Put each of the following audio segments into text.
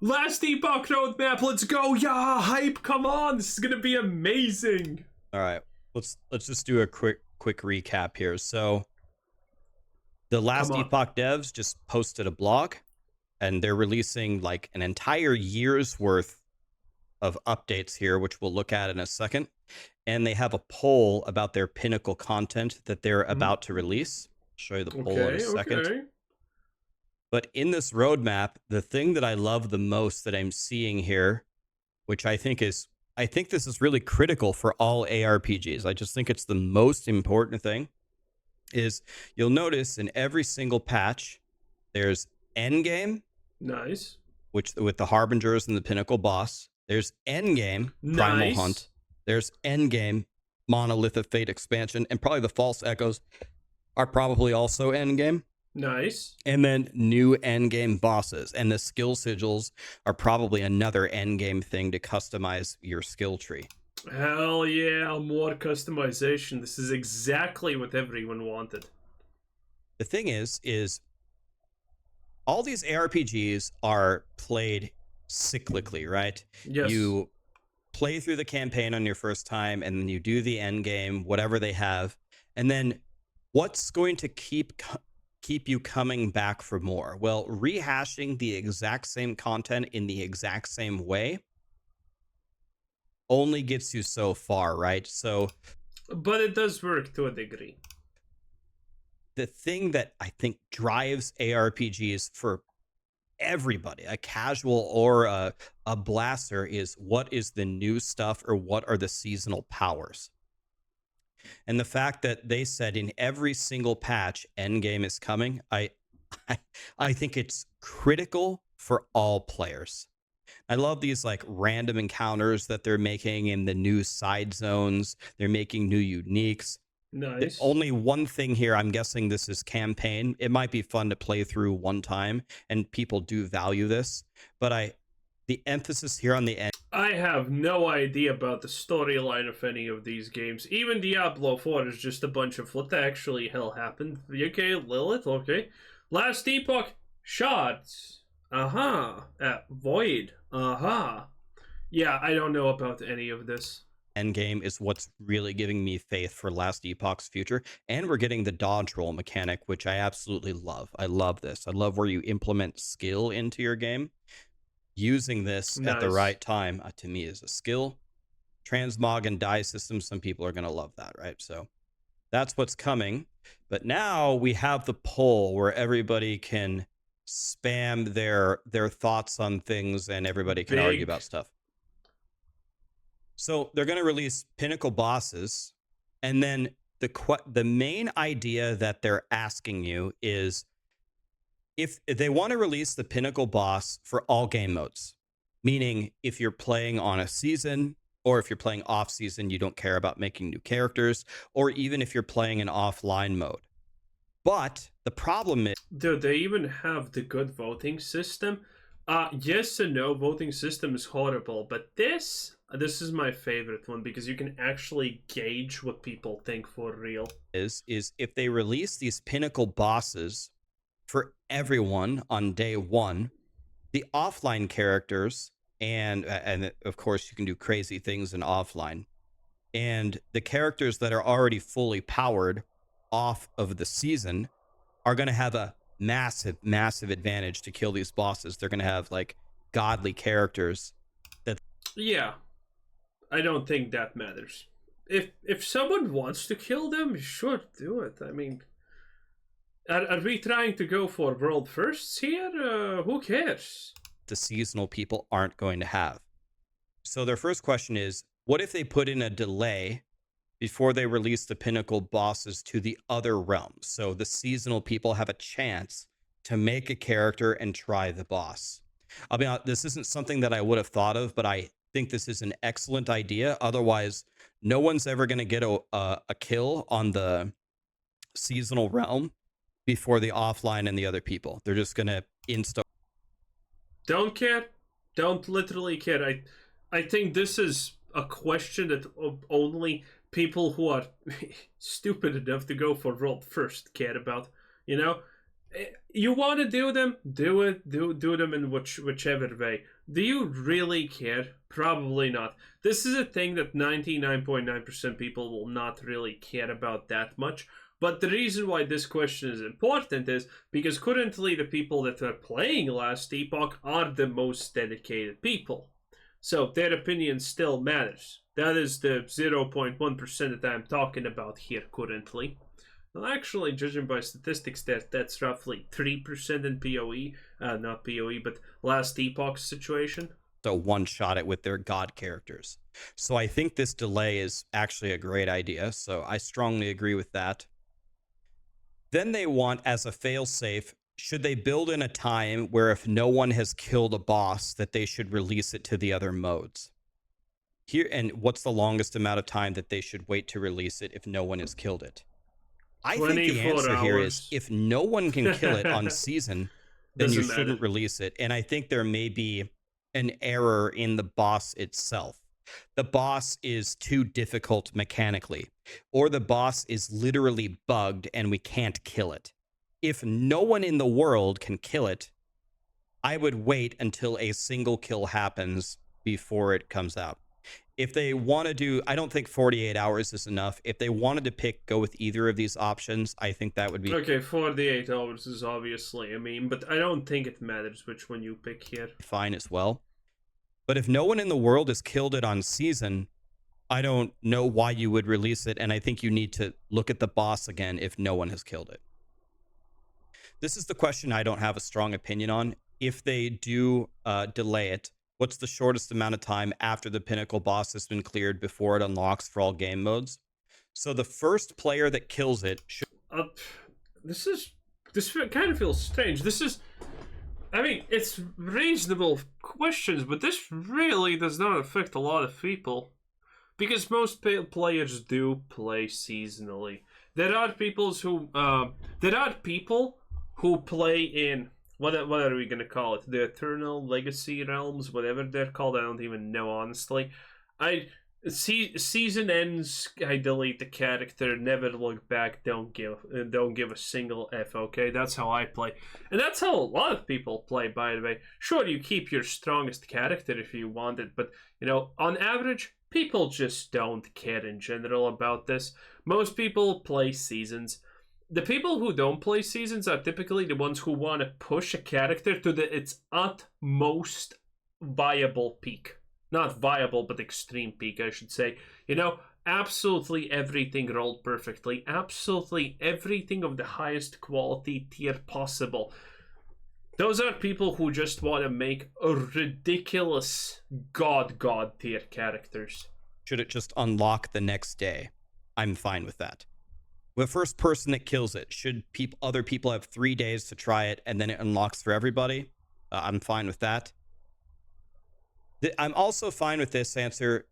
Last Epoch roadmap, let's go! Yeah, hype, come on, this is gonna be amazing. All right, let's just do a quick recap here. So the Last Epoch devs just posted a blog, and they're releasing like an entire year's worth of updates here, which we'll look at in a second. And they have a poll about their Pinnacle content that they're about to release. I'll show you the poll in a second. Okay. But in this roadmap, the thing that I love the most that I'm seeing here, which I think this is really critical for all ARPGs. I just think it's the most important thing, is you'll notice in every single patch, there's endgame. Nice. Which with the Harbingers and the Pinnacle boss. There's endgame, Primal Hunt. There's endgame, Monolith of Fate expansion, and probably the False Echoes are probably also endgame. Nice. And then new endgame bosses. And the skill sigils are probably another endgame thing to customize your skill tree. Hell yeah, more customization. This is exactly what everyone wanted. The thing is all these ARPGs are played cyclically, right? Yes. You play through the campaign on your first time, and then you do the end game, whatever they have, and then what's going to keep you coming back for more? Well, rehashing the exact same content in the exact same way only gets you so far, right? So, but it does work to a degree. The thing that I think drives ARPGs for everybody, a casual or a blaster, is what is the new stuff or what are the seasonal powers. And the fact that they said in every single patch endgame is coming, I think it's critical for all players. I love these like random encounters that they're making in the new side zones. They're making new uniques. Nice. Only one thing here, I'm guessing this is campaign. It might be fun to play through one time, and people do value this. But the emphasis here on the end. I have no idea about the storyline of any of these games. Even Diablo 4 is just a bunch of what the actually hell happened. Okay, Lilith, okay. Last Epoch, Shards. Void. Yeah, I don't know about any of this. Endgame is what's really giving me faith for Last Epoch's future. And we're getting the dodge roll mechanic, which I absolutely love. I love this. I love where you implement skill into your game. Using this at the right time, to me, is a skill. Transmog and die system, some people are going to love that, right? So that's what's coming. But now we have the poll where everybody can spam their thoughts on things and everybody can argue about stuff. So they're going to release Pinnacle bosses, and then the main idea that they're asking you is if they want to release the Pinnacle boss for all game modes, meaning if you're playing on a season or if you're playing off season, you don't care about making new characters, or even if you're playing an offline mode. But the problem is, do they even have the good voting system? Yes and no, voting system is horrible, but this is my favorite one because you can actually gauge what people think for real. Is if they release these Pinnacle bosses for everyone on day one, the offline characters, and of course you can do crazy things in offline, and the characters that are already fully powered off of the season are going to have a massive advantage to kill these bosses. They're going to have like godly characters that. Yeah, I don't think that matters. If someone wants to kill them, sure, do it. I mean, are we trying to go for world firsts here? Who cares? The seasonal people aren't going to have. So their first question is, what if they put in a delay before they release the Pinnacle bosses to the other realms? So the seasonal people have a chance to make a character and try the boss. I'll be honest, this isn't something that I would have thought of, but I think this is an excellent idea. Otherwise, no one's ever going to get a kill on the seasonal realm before the offline and the other people. They're just going to insta. Don't care. Don't literally care. I think this is a question that only people who are stupid enough to go for world first care about. You know, You want to do them, do it, do them in whichever way. Do you really care? Probably not. This is a thing that 99.9% people will not really care about that much. But the reason why this question is important is because currently the people that are playing Last Epoch are the most dedicated people. So their opinion still matters. That is the 0.1% that I'm talking about here currently. Well, actually, judging by statistics, that's roughly 3% in PoE, not PoE, but Last Epoch situation. So one-shot it with their god characters. So I think this delay is actually a great idea. So I strongly agree with that. Then they want, as a failsafe, should they build in a time where if no one has killed a boss, that they should release it to the other modes? Here, and what's the longest amount of time that they should wait to release it if no one has killed it? I think the answer here is if no one can kill it on season, then you shouldn't release it. And I think there may be an error in the boss itself. The boss is too difficult mechanically, or the boss is literally bugged and we can't kill it. If no one in the world can kill it, I would wait until a single kill happens before it comes out. If they want to do, I don't think 48 hours is enough. If they wanted to go with either of these options, I think that would be... Okay, 48 hours is obviously, but I don't think it matters which one you pick here. Fine as well. But if no one in the world has killed it on season, I don't know why you would release it, and I think you need to look at the boss again if no one has killed it. This is the question I don't have a strong opinion on. If they do delay it, what's the shortest amount of time after the Pinnacle boss has been cleared before it unlocks for all game modes? So the first player that kills it should... This kind of feels strange. It's reasonable questions, but this really does not affect a lot of people. Because most players do play seasonally. There are people who play in... What are we going to call it? The Eternal Legacy Realms, whatever they're called. I don't even know, honestly. Season ends, I delete the character, never look back, don't give a single F, okay? That's how I play. And that's how a lot of people play, by the way. Sure, you keep your strongest character if you want it, but, on average, people just don't care in general about this. Most people play seasons. The people who don't play seasons are typically the ones who want to push a character to its utmost viable peak. Not viable, but extreme peak, I should say. Absolutely everything rolled perfectly. Absolutely everything of the highest quality tier possible. Those are people who just want to make a ridiculous god tier characters. Should it just unlock the next day? I'm fine with that. The first person that kills it, should other people have 3 days to try it and then it unlocks for everybody? I'm fine with that. I'm also fine with this answer.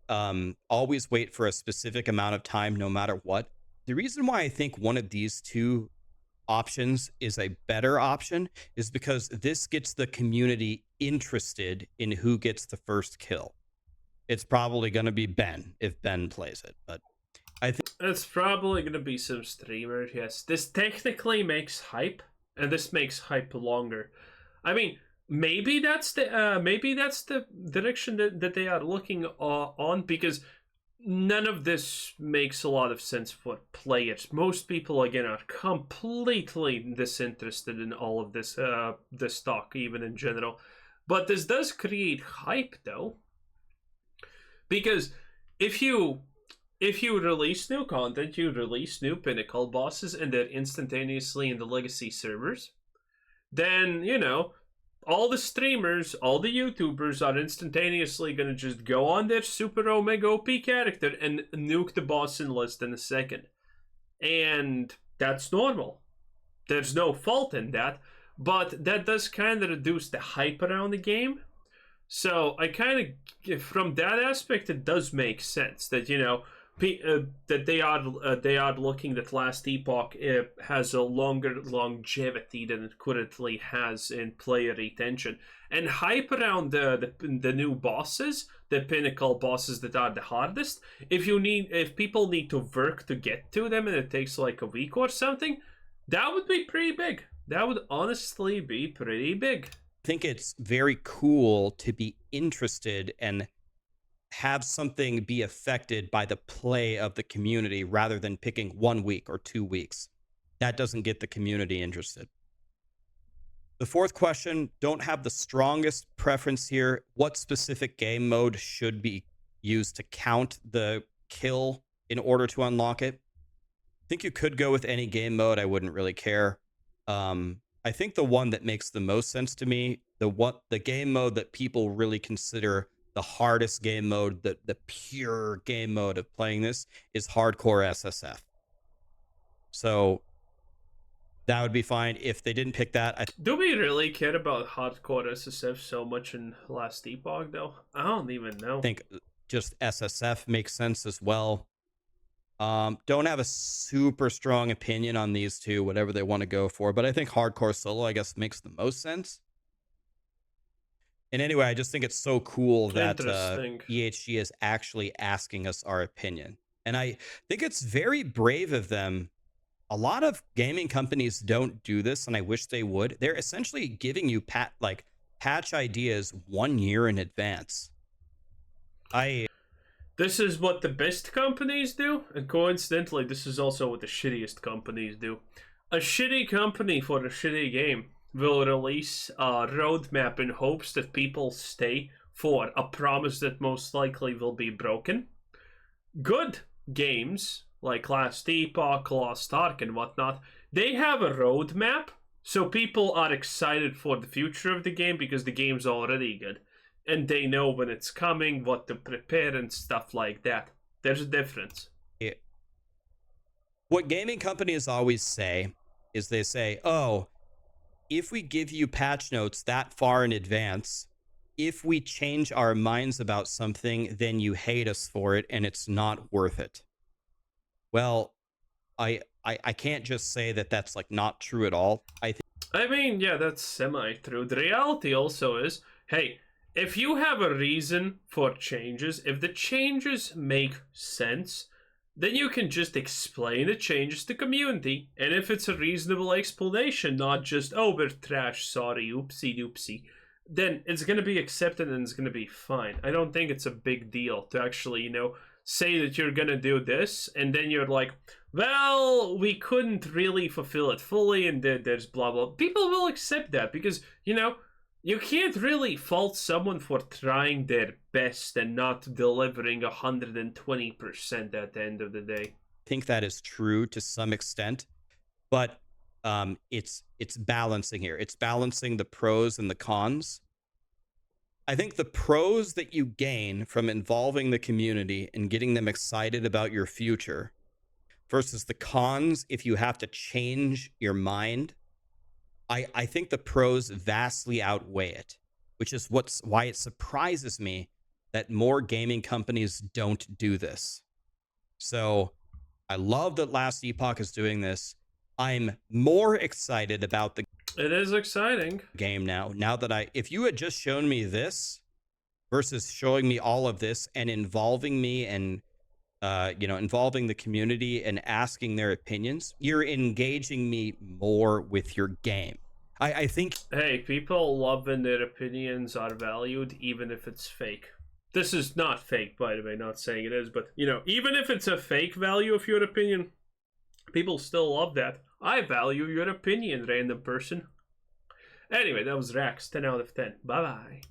Always wait for a specific amount of time no matter what. The reason why I think one of these two options is a better option is because this gets the community interested in who gets the first kill. It's probably going to be Ben if Ben plays it, but I think it's probably going to be some streamers, yes. This technically makes hype, and this makes hype longer. Maybe that's the direction that they are looking on, because none of this makes a lot of sense for players. Most people, again, are completely disinterested in all of this this talk, even in general. But this does create hype, though, because if you release new content, you release new Pinnacle bosses, and they're instantaneously in the legacy servers, then, all the streamers, all the YouTubers are instantaneously going to just go on their super omega OP character and nuke the boss in less than a second. And that's normal. There's no fault in that, but that does kind of reduce the hype around the game. So I kind of, from that aspect, it does make sense that, that they are looking that Last Epoch has a longer longevity than it currently has in player retention, and hype around the new bosses, the Pinnacle bosses that are the hardest. If people need to work to get to them and it takes like a week or something, that would be pretty big. That would honestly be pretty big. I think it's very cool to be interested and have something be affected by the play of the community rather than picking 1 week or 2 weeks. That doesn't get the community interested. The fourth question, don't have the strongest preference here. What specific game mode should be used to count the kill in order to unlock it? I think you could go with any game mode. I wouldn't really care. I think the one that makes the most sense to me, the game mode that people really consider the hardest game mode, the pure game mode of playing this, is hardcore SSF. So that would be fine. If they didn't pick that, do we really care about hardcore SSF so much in last Epoch, though? I don't even know. I think just SSF makes sense as well. Don't have a super strong opinion on these two, whatever they want to go for, but I think hardcore solo, I guess, makes the most sense. And anyway, I just think it's so cool that EHG is actually asking us our opinion. And I think it's very brave of them. A lot of gaming companies don't do this, and I wish they would. They're essentially giving you patch ideas 1 year in advance. This is what the best companies do, and coincidentally, this is also what the shittiest companies do. A shitty company for a shitty game will release a roadmap in hopes that people stay for a promise that most likely will be broken. Good games, like Last Epoch, Lost Ark, and whatnot, they have a roadmap, so people are excited for the future of the game because the game's already good. And they know when it's coming, what to prepare, and stuff like that. There's a difference. What gaming companies always say is they say, oh, if we give you patch notes that far in advance, if we change our minds about something, then you hate us for it and it's not worth it. Well, I can't just say that that's like not true at all. I mean, yeah, that's semi-true. The reality also is, hey, if you have a reason for changes, if the changes make sense, then you can just explain the changes to community. And if it's a reasonable explanation, not just, oh, we're trash, sorry, oopsie doopsie, then it's going to be accepted and it's going to be fine. I don't think it's a big deal to actually, say that you're going to do this, and then you're like, well, we couldn't really fulfill it fully, and there's blah, blah. People will accept that because, you can't really fault someone for trying their best and not delivering 120% at the end of the day. I think that is true to some extent, but it's balancing here. It's balancing the pros and the cons. I think the pros that you gain from involving the community and getting them excited about your future versus the cons if you have to change your mind, I think the pros vastly outweigh it, which is why it surprises me that more gaming companies don't do this. So I love that Last Epoch is doing this. I'm more excited about the It is exciting game now that if you had just shown me this versus showing me all of this and involving me and involving the community and asking their opinions, you're engaging me more with your game. I think... Hey, people love when their opinions are valued, even if it's fake. This is not fake, by the way, not saying it is, but, even if it's a fake value of your opinion, people still love that. I value your opinion, random person. Anyway, that was Rax, 10 out of 10. Bye-bye.